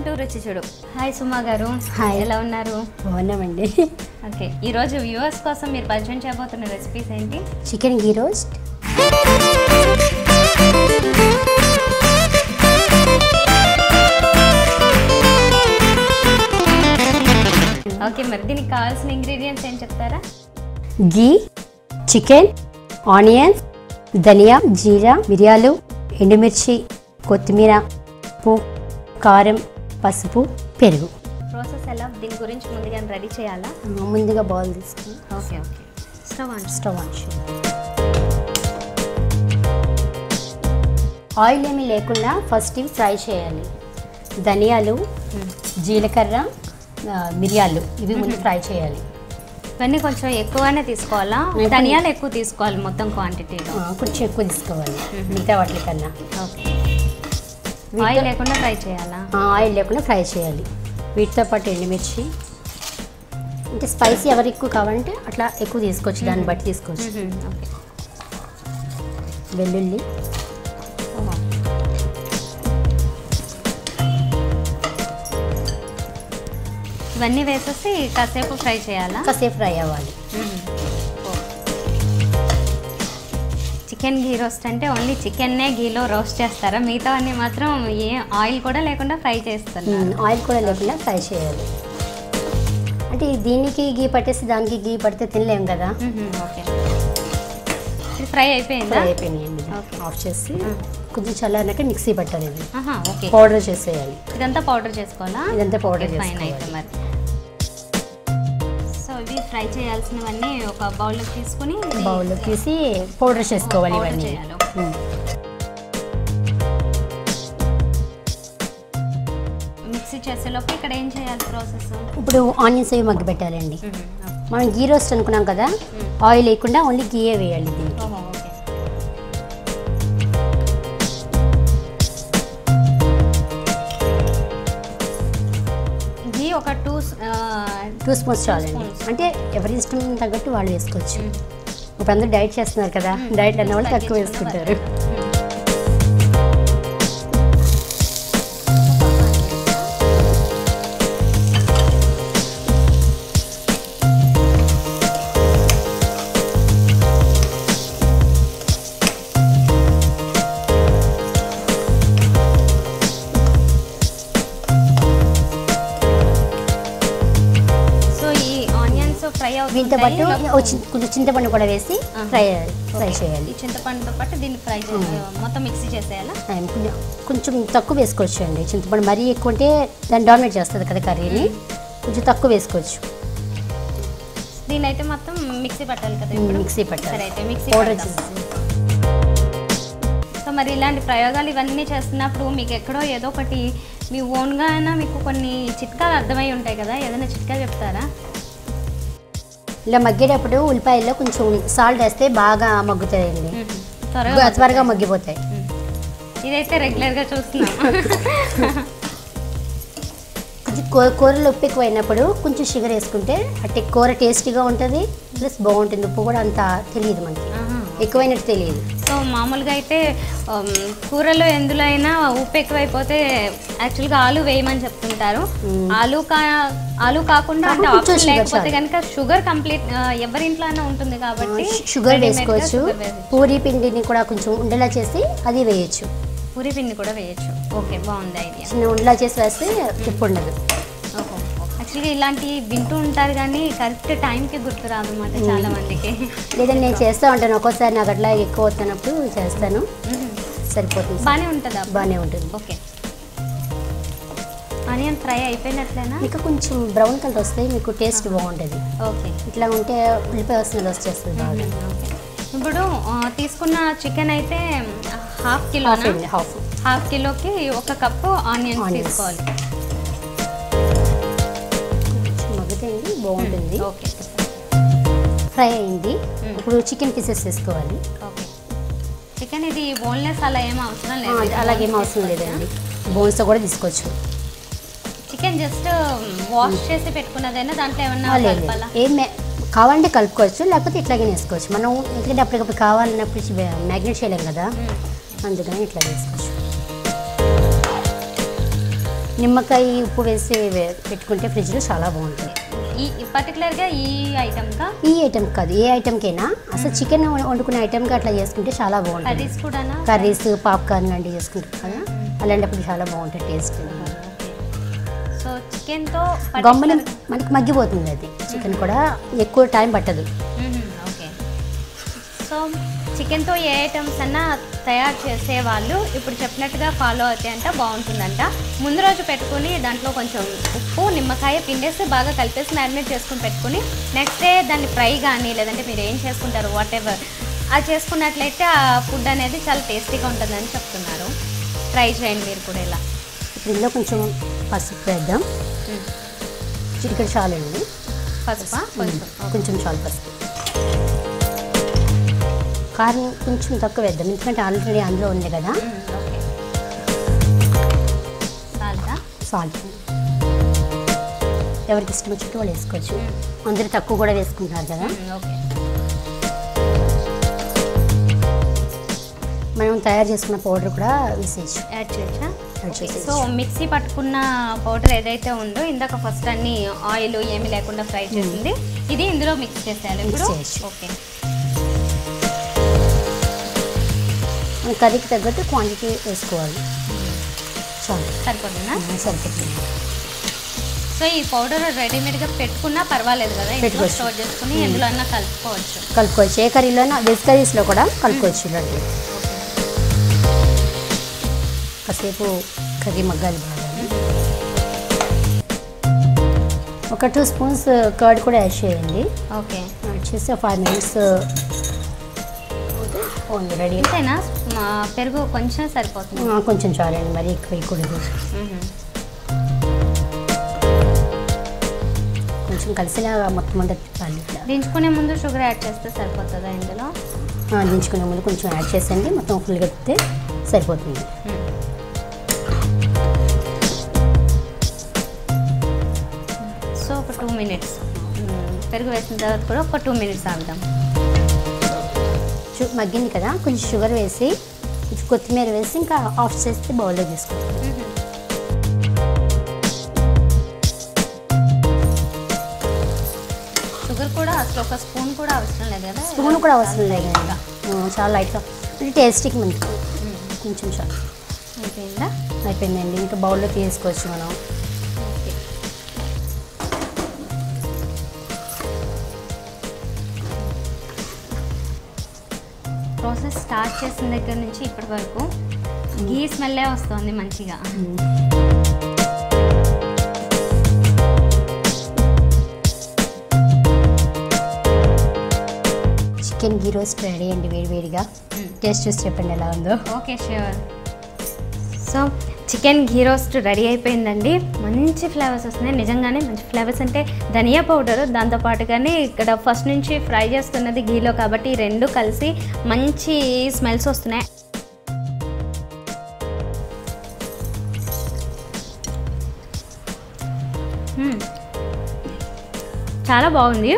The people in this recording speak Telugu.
వెల్కమ్ టు రుచి చూడు. హాయ్ సుమా గారు. హాయ్, ఎలా ఉన్నారు? బాగున్నామండి. ఓకే, ఈరోజు వ్యూవర్స్ కోసం మీరు పరిచయం చేయబోతున్న రెసిపీస్ ఏంటి? చికెన్ గీ రోస్ట్. ఓకే, మరి దీనికి కావాల్సిన ఇంగ్రీడియంట్స్ ఏం చెప్తారా? గీ, చికెన్, ఆనియన్స్, ధనియా, జీరా, మిరియాలు, ఎండుమిర్చి, కొత్తిమీర, ఉప్పు, కారం, పసుపు, పెరుగు. ప్రాసెస్ ఎలా? దీని గురించి ముందుగా రెడీ చేయాలా? ముందుగా బౌల్ తీసుకుని okay okay stove on oil ఏమీ లేకుండా ఫస్ట్ ఇవి ఫ్రై చేయాలి. ధనియాలు, జీలకర్ర, మిరియాలు ఇవి ముందు ఫ్రై చేయాలి. ఇవన్నీ కొంచెం ఎక్కువగానే తీసుకోవాలా? ధనియాలు ఎక్కువ తీసుకోవాలి మొత్తం క్వాంటిటీలో? కొంచెం ఎక్కువ తీసుకోవాలి మిగతా వాటి కన్నా. ఓకే, ఆయిల్ లేకుండా ఫ్రై చేయాలా? ఆయిల్ లేకుండా ఫ్రై చేయాలి. వీటితో పాటు ఎండుమిర్చి, అంటే స్పైసీ ఎవరు ఎక్కువ కావాలంటే అట్లా ఎక్కువ తీసుకోవచ్చు, దాన్ని బట్టి తీసుకోవచ్చు. ఓకే, వెల్లుల్లి, ఇవన్నీ వేసేసి కాసేపు ఫ్రై చేయాలా? కాసేపు ఫ్రై అవ్వాలి. చికెన్ గీ రోస్ట్ అంటే ఓన్లీ చికెన్నే గీలో రోస్ట్ చేస్తారా? మిగతా అన్నీ మాత్రం ఏ ఆయిల్ కూడా లేకుండా ఫ్రై చేస్తారు? ఆయిల్ కూడా లేకుండా ఫ్రై చేయాలి. అంటే దీనికి గీ పట్టేసి దానికి గీ పడితే తినలేము కదా. ఓకే, ఇది ఫ్రై అయిపోయిందా? ఫ్రై అయిపోయినాయండి. ఆఫ్ చేసి కొంచెం చల్లారినాక మిక్సీ పట్టాలి. ఇది ఓకే, పౌడర్ చేసేయాలి. ఇదంతా పౌడర్ చేసుకోవాలా? ఇదంతా పౌడర్ ఫైన్ అయితే మరి. సో ఇవి ఫ్రై చేయాల్సినవన్నీ ఒక బౌల్లో తీసుకుని బౌల్లో తీసి పౌడర్ చేసుకోవాలి. ఇవన్నీ చేయాలి. మిక్సీ చేసేలోపు ఇక్కడ ఏం చేయాలి ప్రాసెస్? ఇప్పుడు ఆనియన్స్ అవి మగ్గి పెట్టాలండి. మనం గీ రోస్ట్ అనుకున్నాం కదా, ఆయిల్ లేకుండా ఓన్లీ గీయే వేయాలి దీనికి. గీ ఒక టూ స్పూన్స్ చాలండి. అంటే ఎవరి ఇష్టం తగ్గట్టు వాళ్ళు వేసుకోవచ్చు. ఇప్పుడు అందరూ డైట్ చేస్తున్నారు కదా, డైట్ అన్న వాళ్ళు తక్కువ వేసుకుంటారు. దీంతో పాటు కొంచెం చింతపండు కూడా వేసి ఫ్రై చేయాలి. చింతపండుతో పాటు దీన్ని ఫ్రై చేయాలి. మొత్తం మిక్సీ చేసేయాలా? కొంచెం తక్కువ వేసుకోవచ్చు అండి. చింతపండు మరీ ఎక్కువ ఉంటే దాన్ని డామినేట్ చేస్తుంది కదా కర్రీని. కొంచెం తక్కువ వేసుకోవచ్చు. దీని అయితే మొత్తం మిక్సీ పట్టాలి కదా? మిక్సీ పట్టాలి. సరే, అయితే మిక్సీ పౌడర్ చేసి. సో మరి ఇలాంటి ప్రయోగాలు ఇవన్నీ చేస్తున్నప్పుడు మీకు ఎక్కడో ఏదో ఒకటి మీ ఓన్గా అయినా మీకు కొన్ని చిట్కాలు అర్థమై ఉంటాయి కదా, ఏదైనా చిట్కా చెప్తారా? ఇలా మగ్గేటప్పుడు ఉల్లిపాయల్లో కొంచెం సాల్ట్ వేస్తే బాగా మగ్గుతాయండి, త్వరగా మగ్గిపోతాయి. ఇదైతే రెగ్యులర్గా చూస్తున్నాం. కొంచెం కూరలో ఉప్పు ఎక్కువ అయినప్పుడు కొంచెం షుగర్ వేసుకుంటే అంటే కూర టేస్టీగా ఉంటుంది, ప్లస్ బాగుంటుంది. ఉప్పు కూడా అంత తెలియదు మనకి, ఎక్కువైనట్టు తెలియదు. సో మామూలుగా అయితే కూరలో ఎందులో అయినా ఉప్పు ఎక్కువైపోతే యాక్చువల్గా ఆలు వేయమని చెప్తుంటారు. ఆలు కాకుండా అంటే ఆప్షన్ లేకపోతే కనుక షుగర్ కంప్లీట్ ఎవరింట్లో అయినా ఉంటుంది కాబట్టి షుగర్ వేసుకోవచ్చు. పూరీ పిండిని కూడా కొంచెం ఉండేలా చేసి అది వేయచ్చు. పూరీ పిండి కూడా వేయచ్చు. ఓకే, బాగుంది ఐడియా. చిన్న ఉండలా చేసి వేస్తే ఉప్పు ఉండదు. ఓహో, యాక్చువల్గా ఇలాంటివి వింటూ ఉంటారు కానీ కరెక్ట్ టైంకి గుర్తు రాదు అన్నమాట చాలా మందికి. లేదంటే నేను చేస్తూ ఉంటాను, ఒక్కోసారి నాకు అట్లా ఎక్కువ అవుతున్నప్పుడు చేస్తాను, సరిపోతుంది. బాగానే ఉంటుందా? బాగానే ఉంటుంది. ఓకే, ఆనియన్ ఫ్రై అయిపోయినట్లేనా? ఇంకా కొంచెం బ్రౌన్ కలర్ వస్తే మీకు టేస్ట్ బాగుంటుంది. ఓకే, ఇట్లా ఉంటే ఉల్లిపాయ వస్తుంది, వచ్చేస్తుంది బాగా. ఇప్పుడు తీసుకున్న చికెన్ అయితే హాఫ్ కిలోకి 1 కప్పు ఆనియన్స్ తీసుకోవాలి. మగ్గుతాయండి, బాగుంటుంది. ఓకే, ఫ్రై అయింది. ఇప్పుడు చికెన్ పీసెస్ తీసుకోవాలి. ఓకే, చికెన్ ఇది బోన్లెస్ అలా ఏం అవసరం లేదు? అలాగేం అవసరం లేదండి, బోన్స్తో కూడా తీసుకోవచ్చు. చికెన్ జస్ట్ వాష్ చేసి పెట్టుకున్నదైనా దాంట్లో ఏమన్నా కలపాలా? ఏం కావాలంటే కలుపుకోవచ్చు, లేకపోతే ఇట్లాగే వేసుకోవచ్చు. మనం ఎందుకంటే అప్పటికప్పుడు కావాలన్నప్పుడు మ్యాగ్నేట్ చేయలేం కదా, అందుకని ఇట్లా వేసుకోవచ్చు. నిమ్మకాయ ఉప్పు వేసి పెట్టుకుంటే ఫ్రిడ్జ్లో చాలా బాగుంటుంది. ఈ పర్టికులర్గా ఈ ఐటమ్కా? ఈ ఐటమ్ కాదు, ఏ ఐటమ్కైనా అసలు చికెన్ వండుకునే ఐటమ్కి అట్లా చేసుకుంటే చాలా బాగుంటుంది. కర్రీస్ కూడా? కర్రీస్, పాప్కార్న్ లాంటివి చేసుకుంటారు కదా, అలాంటప్పుడు చాలా బాగుంటుంది టేస్ట్. సో చికెన్తో గమ్మున మనకి మగ్గిపోతుంది అది. చికెన్ కూడా ఎక్కువ టైం పట్టదు. ఓకే. సో చికెన్తో ఏ ఐటమ్స్ అన్నా తయారు చేసే వాళ్ళు ఇప్పుడు చెప్పినట్టుగా ఫాలో అవుతే అంట బాగుంటుందంట. ముందు రోజు పెట్టుకుని దాంట్లో కొంచెం ఉప్పు, నిమ్మకాయ పిండేసి బాగా కలిపేసి మ్యారినేట్ చేసుకుని పెట్టుకుని నెక్స్ట్ డే దాన్ని ఫ్రై కానీ లేదంటే మీరు ఏం చేసుకుంటారు వాట్ ఎవర్ అది చేసుకున్నట్లయితే ఆ ఫుడ్ అనేది చాలా టేస్టీగా ఉంటుందని చెప్తున్నారు. ట్రై చేయండి మీరు కూడా ఇలా. ఇందులో కొంచెం పసుపు వేద్దాం. చిటికెడు చాలండి. పసుపా? కొంచెం చాలు పసుపు. కారం కొంచెం తక్కువ వేద్దాం, ఎందుకంటే ఆల్రెడీ అందులో ఉంది కదా. సాల్ట్ ఎవరికి ఇష్టం వచ్చినట్టు వాళ్ళు వేసుకోవచ్చు. అందరూ తక్కువ కూడా వేసుకుంటారు కదా. మనం తయారు చేసుకున్న పౌడర్ కూడా వేసేయచ్చు, యాడ్ చేయొచ్చా? సో మిక్సీ పట్టుకున్న పౌడర్ ఏదైతే ఉందో ఇందాక ఫస్ట్ అన్ని ఆయిల్ ఏమి లేకుండా ఫ్రై చేసింది ఇది ఇందులో మిక్స్ చేసేయాలి ఇప్పుడు. ఓకే. కర్రీకి తగ్గట్టు క్వాంటిటీ వేసుకోవాలి. చాలు, సరిపోతుందా? సరిపోతుంది. సో ఈ పౌడర్ రెడీమేడ్గా పెట్టుకున్నా పర్వాలేదు కదా, ఇంట్లో స్టోర్ చేసుకుని ఎందులో అన్నా కలుపుకోవచ్చు. ఏ కర్రీలోనా, వెజ్ కర్రీస్లో కూడా కలుపుకోవచ్చు. ఇలాంటి కాసేపు కర్రీ మగ్గాలి బాగా. ఒక 2 స్పూన్స్ కర్డ్ కూడా యాడ్ చేయండి. ఓకే. యాడ్ చేసి 5 మినిట్స్ ఓన్లీ రెడీ. అంతేనా? పెరుగు కొంచెం సరిపోతుంది? కొంచెం చాలండి, మరి ఎక్కువ వేయకూడదు. కొంచెం కలిసినా మొత్తం అంతా తిప్పాలి. దించుకునే ముందు షుగర్ యాడ్ చేస్తే సరిపోతుందా ఇందులో? దించుకునే ముందు కొంచెం యాడ్ చేసేయండి, మొత్తం ఫుల్గా తిప్పితే సరిపోతుంది. సో ఒక 2 మినిట్స్ పెరుగు వేసిన తర్వాత కూడా ఒక 2 మినిట్స్ ఆగుదాం. మగ్గింది కదా, కొంచెం షుగర్ వేసి కొంచెం కొత్తిమీర వేసి ఇంకా ఆఫ్ చేస్తే బౌల్లో తీసుకోవాలి. షుగర్ కూడా అసలు ఒక స్పూన్ కూడా అవసరం లేదు కదా? స్పూన్ కూడా అవసరం లేదు కదా, చాలా లైట్గా అంటే టేస్టీకి మంచి. కొంచెం చాలు. అయిపోయిందండి, ఇంకా బౌల్లో తీసుకోవచ్చు మనం. ప్రాసెస్ స్టార్ట్ చేసిన దగ్గర నుంచి ఇప్పటి వరకు ఘీ స్మెల్లే వస్తుంది మంచిగా. చికెన్ ఘీ రోస్ట్ రెడీ అండి, వేడివేడిగా. టేస్ట్ చూసి చెప్పండి ఎలా ఉందో. Okay, sure. సో చికెన్ ఘీ రోస్ట్ రెడీ అయిపోయిందండి. మంచి ఫ్లేవర్స్ వస్తున్నాయి, నిజంగానే మంచి ఫ్లేవర్స్. అంటే ధనియా పౌడరు దాంతోపాటుగానే ఇక్కడ ఫస్ట్ నుంచి ఫ్రై చేస్తున్నది ఘీలో కాబట్టి రెండు కలిసి మంచి స్మెల్స్ వస్తున్నాయి. చాలా బాగుంది.